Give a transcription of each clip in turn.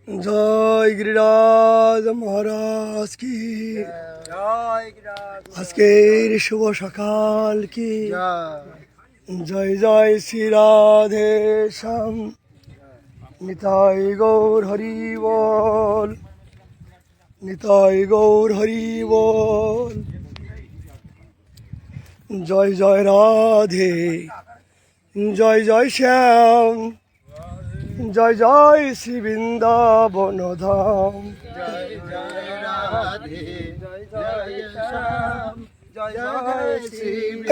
জয় গিরিরাজ মহারাজ কি, আজকের শুভ সকাল কি। জয় জয় শ্রী রাধে শ্যাম, নিতাই গৌর হরি বল, নিতাই গৌর হরি বল। জয় জয় রাধে, জয় জয় শ্যাম, জয় জয় শ্রী বৃন্দাবন ধাম।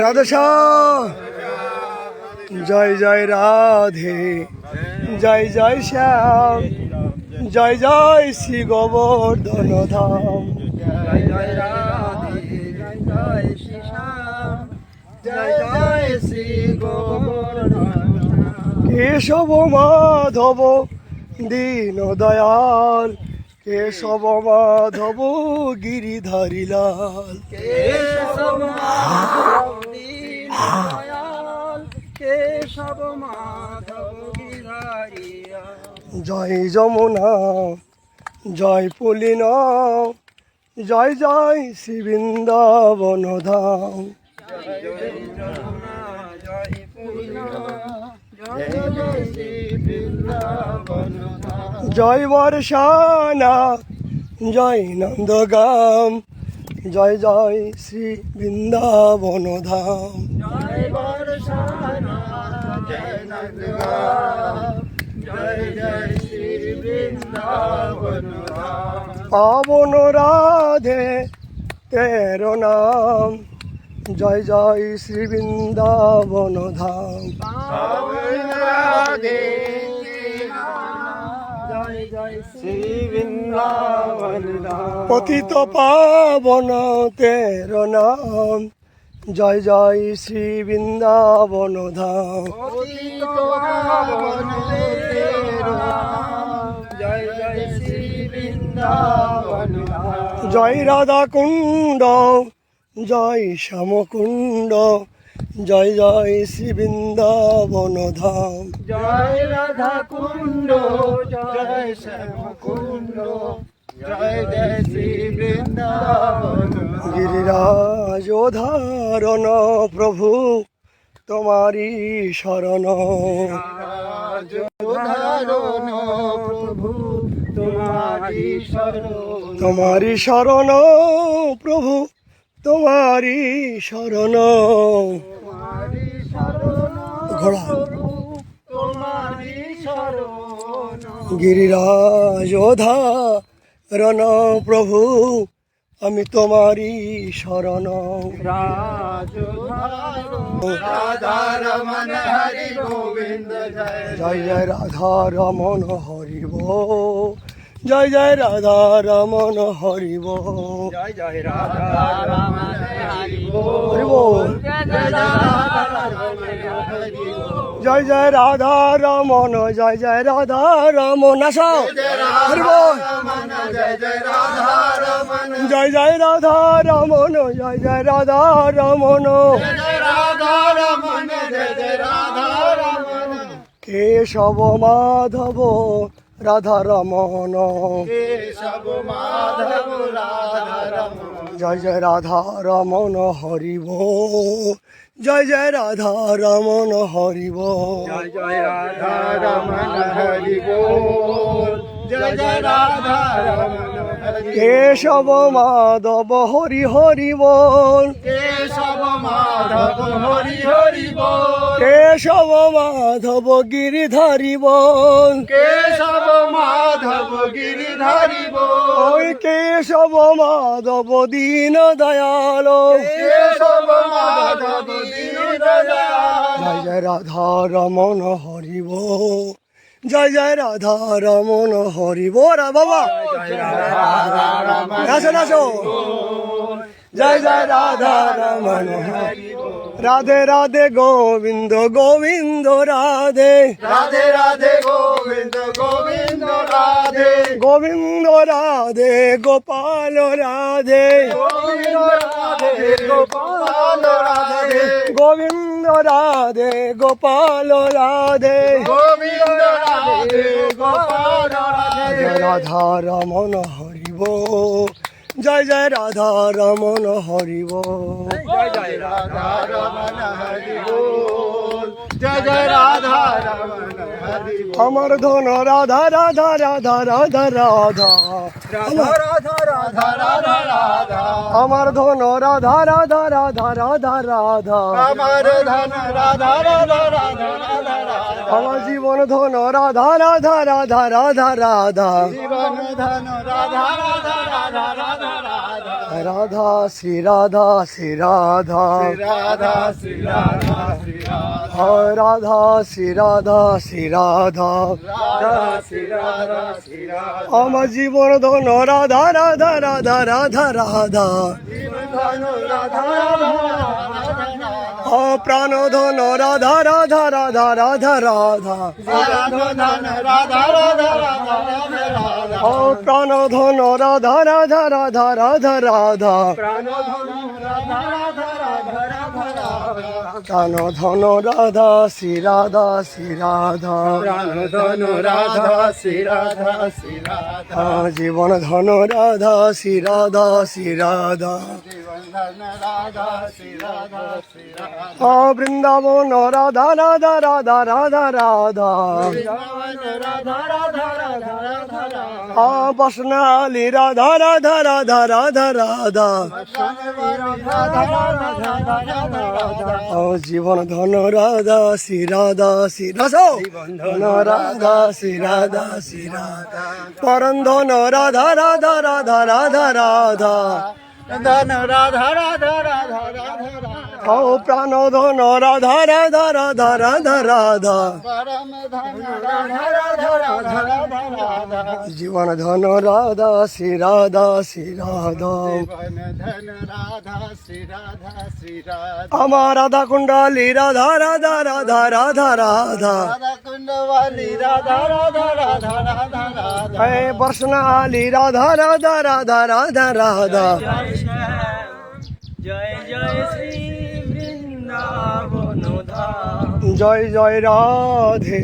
রাধে শ্যাম, জয় জয় রাধে, জয় জয় শ্যাম, জয় জয় শ্রী গোবর্ধন ধাম। জয় জয় রাধে, জয় জয় শ্রী শ্যাম, জয় জয় শ্রী গোবর্ধন। কেশব মাধব দীন দয়াল, কেশব মাধব গিরিধারী লাল। কেশব মাধব দীন দয়াল, কেশব মাধব গিরিধারী লাল। জয় যমুনা, জয় পুলিনা, জয় জয় শ্রী বৃন্দাবন ধাম। জয় জয় যমুনা, জয় পুলিনা, জয় জয় শ্রী বৃন্দাবন ধাম। জয় বর্ষানা, জয় নন্দগাম, জয় জয় শ্রী বৃন্দাবন ধাম। জয় বর্ষানা, জয় নন্দগাম, জয় জয় শ্রী বৃন্দাবন ধাম। পাবন রাধে তেরো নাম, জয় জয় শ্রী বৃন্দাবন ধাম। পাবন রাধে জয় জয় শ্রী বৃন্দাবন ধাম। পতিত পাবন তেরো নাম, জয় জয় শ্রী বৃন্দাবন ধাম। পতিত পাবন তেরো নাম, জয় জয় শ্রী বৃন্দাবন ধাম। জয় রাধা কুণ্ড, জয় শ্যাম কুণ্ড, জয় জয় শ্রী বৃন্দাবন ধাম। জয় রাধা কুণ্ড, জয় শ্যাম কুণ্ড, জয় জয় শ্রী বৃন্দাবন ধাম। গিরিরাজ ধারণ প্রভু তোমারি শরণ, ধারণ প্রভু তোমারি শরণ। তোমারি শরণ প্রভু তোমারি শরণ। তোমারি শরণ ঘোড়া প্রভু তোমারি শরণ। গিরিরাজ ধারণ প্রভু আমি তোমারি শরণ। রাধা রমন হরি গোবিন্দ জয় জয় জয় রাধা রমন হরিব, জয় জয় রাধা রমন হরিব, জয় জয় রাধা রমন হরি হরিব। জয় জয় রাধা রমন জয় জয় রাধা রমন, জয় হরি জয় রাধা রমন। আসো হরিব। রমন জয় জয় রাধা রমন, জয় জয় রাধা রমন, জয় জয় রাধা রমন। জয় রাধা রমন, জয় জয় রাধা রমন। কেশব মাধব রাধা রমন, কেশব মাধব রাধা রমন। জয় জয় রাধা রমন হরিব, জয় জয় রাধা রমন হরিব। জয় জয় রাধা রমন হরি বল, জয় জয় রাধা রমন হরি। কেশব মাধব হরি হরি বল, কেশব মাধব হরি হরি বল, কেশব মাধব গিরিধারী বল। কেশব মাধব গিরিধারী বল, ওই কেশব মাধব দীন দয়াল, কেশব মাধব দীন দয়াল। জয় জয় রাধা রমন হরিব, জয় জয় রাধা রমন হরিব। রা বাবা নাচো নাচো। জয় জয় রাধা রমন হরি, রাধে রাধে গোবিন্দ গোবিন্দ রাধে, রাধে রাধে গোবিন্দ গোবিন্দ রাধে, গোবিন্দ রাধে গোপাল রাধে, গোবিন্দ রাধে গোপাল রাধে, গোবিন্দ রাধে গোপাল রাধে, গোবিন্দ রাধে গোপাল রাধে। রাধে রাধা রমন হরিব জয় জয় রাধা রমন হরিব জয় জয় রাধা রমন হরি বল জয় জয় রাধা রমন হরি বল আমার ধন রাধা রাধা রাধা রাধা রাধা রাধা রাধা রাধা রাধা রাধা আমার ধন রাধা রাধা রাধা রাধা রাধা আমার ধন রাধা রাধা রাধা রাধা রাধা আমার জীবন ধন রাধা রাধা রাধা রাধা রাধা জীবন ধন রাধা রাধা রাধা রাধা রাধা রাধা শ্রী রাধা শ্রী রাধা রাধা শ্রী রাধা শ্রী রাধা রাধা শ্রী রাধা শ্রী রাধা রাধা শ্রী রাধা শ্রী রাধা আমার জীবন ধন রাধা রাধা রাধা রাধা রাধা জীবন ধন রাধা রাধা রাধা প্রাণ ধন রাধা রাধা রাধা রাধা রাধা ধন রাধা রাধা রাধা রাধা প্রাণ ধন রাধা রাধা রাধা রাধা রাধা প্রাণ ধন রাধা রাধা রাধা রাধা প্রাণ ধন রাধা শ্রী রাধা শ্রী রাধা প্রাণ ধন রাধা শ্রী রাধা শ্রী রাধা জীবন ধন রাধা শ্রী রাধা শ্রী রাধা জীবন ধন রাধা শ্রী রাধা শ্রী রাধা বৃন্দাবন রাধা রাধা রাধা রাধা রাধা জীবন রাধা রাধা রাধা রাধা রাধা বসনালী রাধা রাধা রাধা রাধা রাধা জীবন ধন রাধা শ্রী রাধা শ্রী রাধা ধন রাধা শ্রী রাধা শ্রী রাধা পরম ধন রাধা রাধা রাধা রাধা রাধা ধন রাধা রাধা রাধা রাধা প্রাণ ধন রাধা রাধা রাধা রাধা রাধা পরম ধন রাধা রাধা রাধা রাধা রাধা জীবন ধন রাধা শ্রী রাধা শ্রী রাধা জীবন ধন রাধা শ্রী রাধা শ্রী রাধা আমার রাধা কুণ্ডলী রাধা রাধা রাধা রাধা রাধা রাধা কুণ্ডবালী রাধা রাধা রাধা রাধা রাধা বর্ষনালী রাধা রাধা রাধা রাধা রাধা জয় জয় শ্রী বৃন্দাবন ধাম জয় জয় রাধে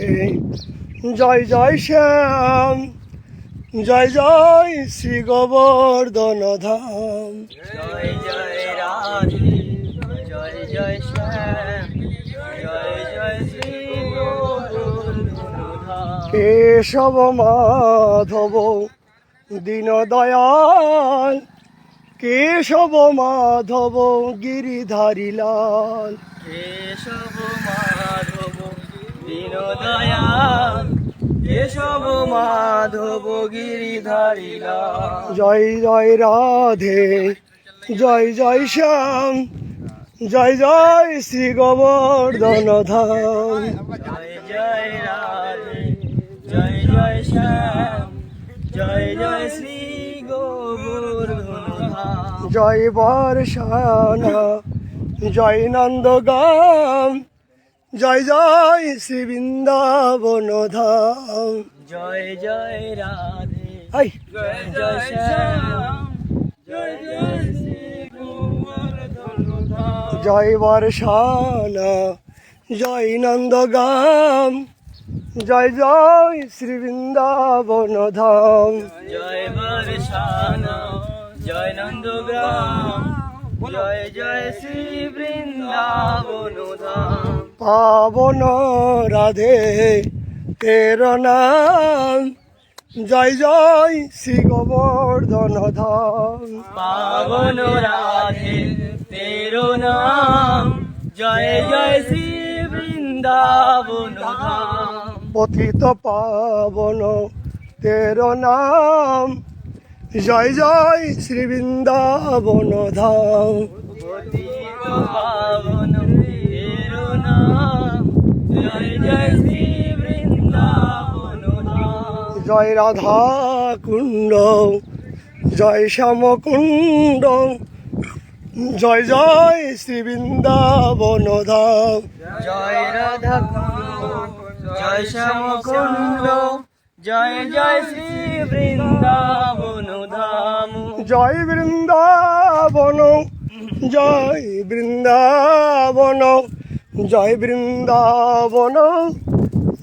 জয় জয় শ্যাম জয় জয় শ্রী গোবর্ধন ধাম জয় জয় রাধে জয় জয় শ্যাম জয় জয় শ্রী গোবর্ধন ধাম কেশব মাধব দীন দয়াল কেশব মাধব গিরিধারী লাল কেশব মাধব দীন দয়াল কেশব মাধব গিরিধারী লাল জয় জয় রাধে জয় জয় শ্যাম জয় জয় শ্রী গোবর্ধন ধাম জয় জয় রাধে জয় জয় শ্যাম জয় জয় শ্রী গোবর্ধন ধাম জয় বর্ষানা জয় নন্দগাম জয় জয় শ্রী বৃন্দাবন ধাম জয় জয় রাধে হাই জয় জয় শ্যাম জয় জয় শ্রী গোবর্ধন ধাম জয় বর্ষানা জয় নন্দগাম জয় জয় শ্রী বৃন্দাবন ধাম জয় বর্ষানা জয় নন্দগ্রাম জয় জয় শ্রী বৃন্দাবন ধাম পাবন রাধে তের নাম জয় জয় শ্রী গোবর্ধন ধাম পাবন রাধে তেরো নাম জয় জয় শ্রী বৃন্দাবন ধাম পতিত পাবন তের নাম জয় জয় শ্রী বৃন্দাবন ধাম পতিত পাবন তেরো নাম জয় জয় শ্রী বৃন্দাবন ধাম জয় রাধা কুণ্ড জয় শ্যাম কুণ্ড জয় জয় শ্রী বৃন্দাবন ধাম জয় রাধা জয় শ্যাম কুণ্ড জয় জয় শ্রী বৃন্দাবন ধাম জয় বৃন্দাবন জয় বৃন্দাবন জয় বৃন্দাবন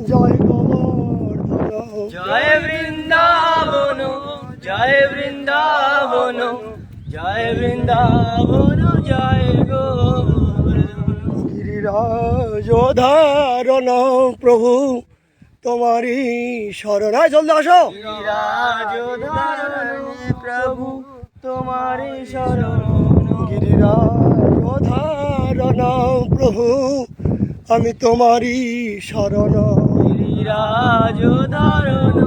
জয় গোবর্ধন জয় বৃন্দাবন জয় বৃন্দাবন জয় বৃন্দাবন জয় গোবর্ধন। গিরিরাজ ধারণ প্রভু তোমারি শরণায় জলদি আসো। গিরিরাজ ধারণ প্রভু তোমারি শরণ। গিরিরাজ ধারণ প্রভু আমি তোমারি শরণ। গিরিরাজ ধারণ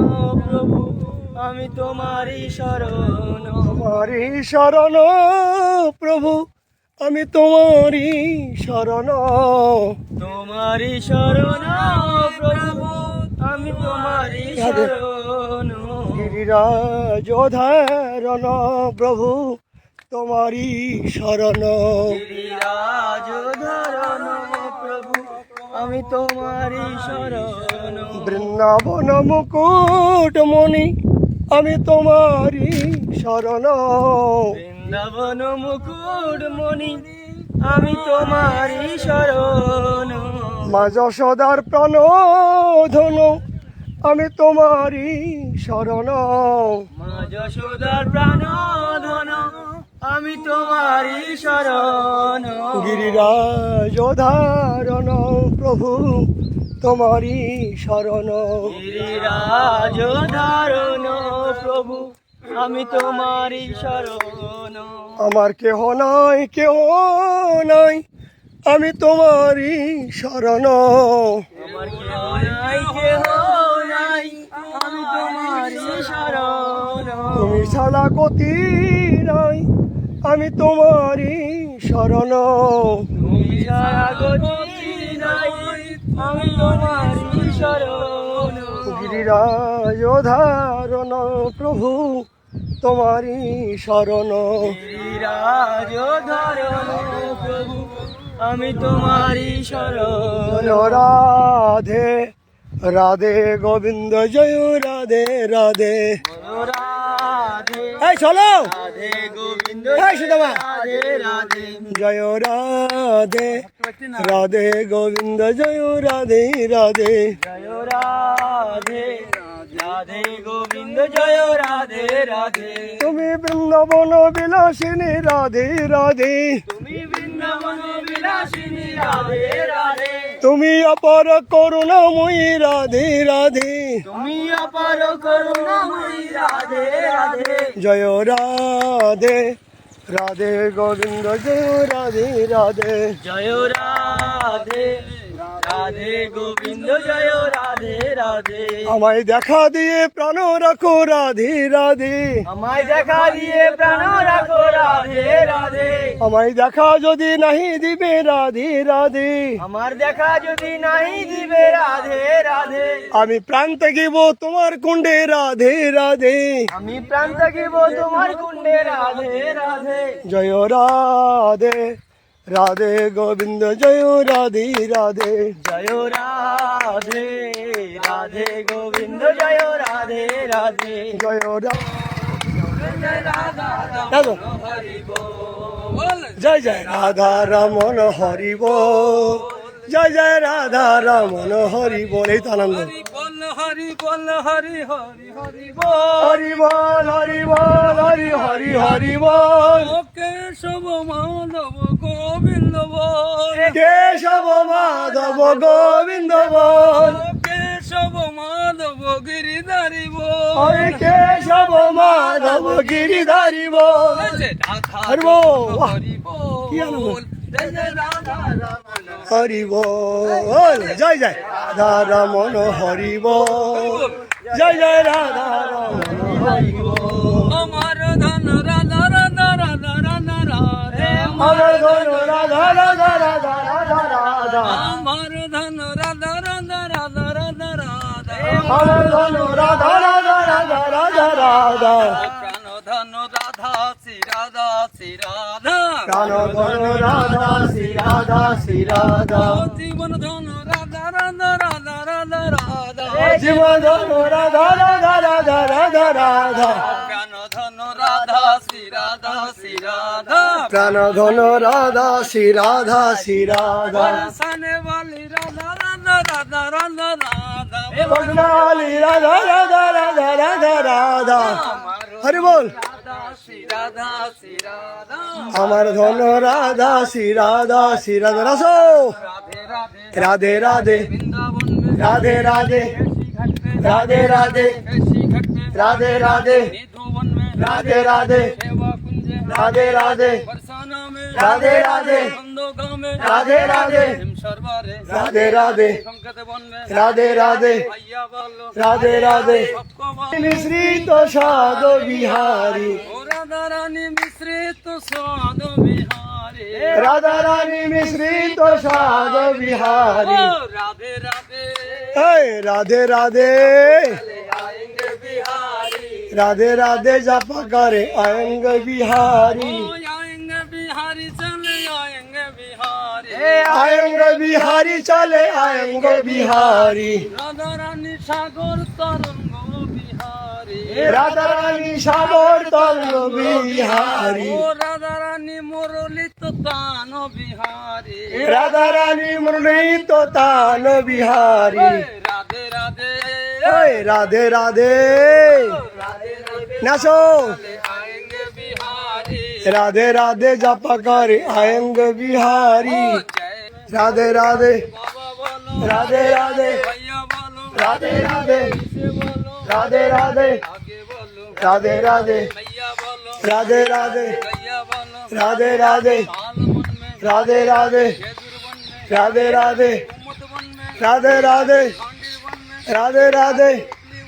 প্রভু আমি তোমারি শরণ। তোমারি শরণ প্রভু আমি তোমারি শরণ। তোমারি শরণ প্রভু আমি তোমারি শরণ। গিরিরাজ ধারণ প্রভু তোমারি শরণ। গিরিরাজ ধারণ প্রভু আমি তোমারি শরণ। বৃন্দাবন মুকুটমণি আমি তোমারি শরণ। বৃন্দাবন মুকুটমণি আমি তোমারি শরণ। মা যশোদার প্রণোধন আমি তোমারি শরণ। মা যশোদার প্রাণধন আমি তোমারি শরণ। গিরিরাজ ধারণ প্রভু তোমারি শরণ। গিরিরাজ ধারণ প্রভু আমি তোমারি শরণ। আমার কেহ নাই কেহ নাই আমি তোমারি শরণ। আমার কেহ নাই কেহ নাই আমি তোমারি শরণ। তুমি ছাড়া গতি নাই আমি তোমারি শরণ। তুমি ছাড়া গতি নাই আমি তোমারি শরণ। গিরিরাজ ধারণ প্রভু তোমারি শরণ। গিরিরাজ ধারণ প্রভু আমি তোমারি শরণ। রাধে রাধে গোবিন্দ জয় রাধে রাধে। রাধে এই চলো রাধে গোবিন্দ এই সুদামা। রাধে রাধে জয় রাধে রাধে গোবিন্দ জয় রাধে রাধে। জয় রাধে রাধে গোবিন্দ জয় রাধে রাধে। তুমি বৃন্দাবন বিলাসিনী রাধে রাধে। তুমি বৃন্দাবন বিলাসিনী রাধে রাধে। তুমি অপার করুণাময়ী রাধে রাধে। তুমি অপার করুণাময়ী রাধে রাধে। জয় রাধে রাধে গোবিন্দ জয় রাধে রাধে। জয় রাধে রাধে গোবিন্দ জয় রাধে রাধে। আমায় দেখা দিয়ে প্রাণ রাখো রাধে রাধে। আমায় দেখা দিয়ে প্রাণ রাখো রাধে রাধে। আমায় দেখা যদি নাহি দিবে রাধে রাধে। আমার দেখা যদি নাই দিবে রাধে রাধে। আমি প্রাণ থাকিব তোমার কুণ্ডে রাধে রাধে। আমি প্রাণ থাকিব তোমার কুণ্ডে রাধে রাধে। জয় রাধে রাধে গোবিন্দ জয় রাধে রাধে। জয় রাধে রাধে গোবিন্দ জয় রাধে রাধে। জয় রাধা জয় জয় রাধা রমন হরিব। জয় জয় রাধা রমন হরিব। এই তো আনন্দ। হরি বল হরি হরি হরি হরি বল হরি বল হরি হরি হরি বল। কেশব মাধব গোবিন্দ বল। কেশব মাধব গোবিন্দ বল। কেশব মাধব গিরিধারী বল। হরে কেশব মাধব গিরিধারী বল। হরি বল। বাহ, কি আনন্দ। হরি বল জয় জয় রাধা রমন হরি বল। জয় জয় রাধা রমন হরি বল। আমার ধন রাধা রাধা রাধা রাধা রাধে। আমার ধন রাধা রাধা রাধা রাধা রাধা। আমার ধন রাধা রাধা রাধা রাধা রাধা। আমার ধন রাধা রাধা রাধা রাধা রাধা। প্রাণ ধন রাধা শ্রী রাধা শ্রী রাধা। প্রাণ ধন রাধা শ্রী রাধা শ্রী রাধা। জীবন ধন রাধা রাধা রাধা রাধা রাধা। জীবন ধন রাধা রাধা রাধা রাধা রাধা। প্রাণ ধন রাধা শ্রী রাধা শ্রী রাধা। প্রাণ ধন রাধা শ্রী রাধা শ্রী রাধা। বরসানে वाली রাধা রাধা রাধা রাধা রাধা। বদনালি রাধা রাধা রাধা রাধা রাধা। আমার হরি বল রাধা শ্রী রাধা শ্রী রাধা আমার ধন রাধা শ্রী রাধা শ্রী রাধা রসো রাধে রাধে রাধে রাধে বৃন্দাবন में রাধে রাধে घाट में রাধে রাধে ऐसी घाट में রাধে রাধे निधुवन में রাধে রাধে सेवा कुंज রাধे রাধे बरसाना में राधे राधे बंदोगांव में राधे राधे हिम सरवारे राधे राधे संकट वन में राधे राधे भैया बोलो राधे राधे सबको बोलो मिश्रित साध बिहारी ओ राधा रानी मिश्रित स्वाद बिहारी राधा रानी मिश्रित साध बिहारी ओ राधे राधे हे राधे राधे आएंगे बिहारी राधे राधे जप करे आएंगे बिहारी ओ आएंगे बिहारी चले आएंगे बिहारी आएंगे बिहारी चले आएंगे बिहारी राधा रानी सागर तरंग बिहारी राधा रानी सागर तंग बिहारी ओ राधा रानी मुरली तो तान बिहारी राधा रानी मुरली तो तान बिहारी राधे राधे हे राधे राधे राधे राधे नाचो चले आएंगे बिहारी राधे राधे जप करे आएंगे बिहारी ओ जय राधे राधे बाबा बोलो राधे राधे भैया बोलो राधे राधे से बोलो राधे राधे आगे बोलो राधे राधे भैया बोलो राधे राधे भैया बोलो राधे राधे आलमन में राधे राधे खेजुरवन में राधे राधे उम्मतवन में राधे राधे कांडीवन में राधे राधे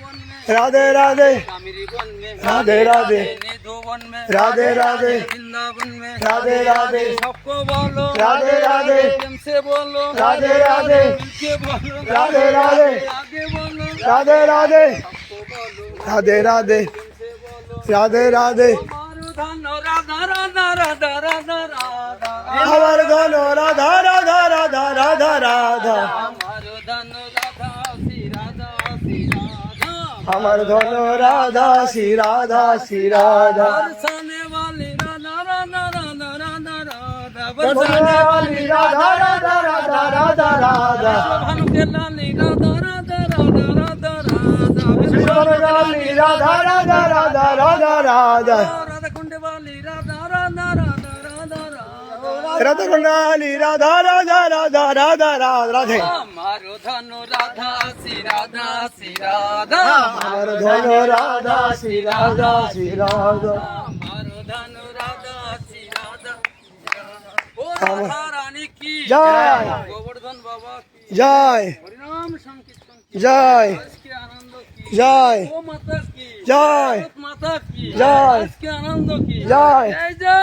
वन में राधे राधे कामिरी वन में राधे राधे निधुवन में राधे राधे वृंदावन में राधे राधे सबको बोलो राधे राधे प्रेम से बोलो राधे राधे मिलके बोलो राधे राधे आगे बोलो राधे राधे सबको बोलो राधे राधे से बोलो राधे राधे मारो धन राधा राधा राधा राधा राधा हमार धन राधा राधा राधा राधा राधा हमारो धन राधा श्री राधा श्री राधा हमार धन राधा श्री राधा श्री राधा बरसाने वाली राधा राधा राधा राधा राधा बरसाने वाली राधा राधा राधा राधा राधा भानु के लाली राधा राधा राधा राधा राधा विश्वर वाली राधा राधा राधा राधा राधा राधा कुंड वाली राधा राधा राधा राधा राधा राधा कुंडाली राधा राधा राधा राधा राधा राधे हमारो धनु राधा श्री राधा श्री राधा हमार धन राधा श्री राधा श्री राधा हमारो धनु राधा श्री राधा ओ राधा रानी की जय। गोवर्धन बाबा की जय हरिनाम संकीर्तन की जय हर्ष के आनंद की जय ओ माता की जय भारत माता की जय। हर्ष के आनंद की जय। जय जय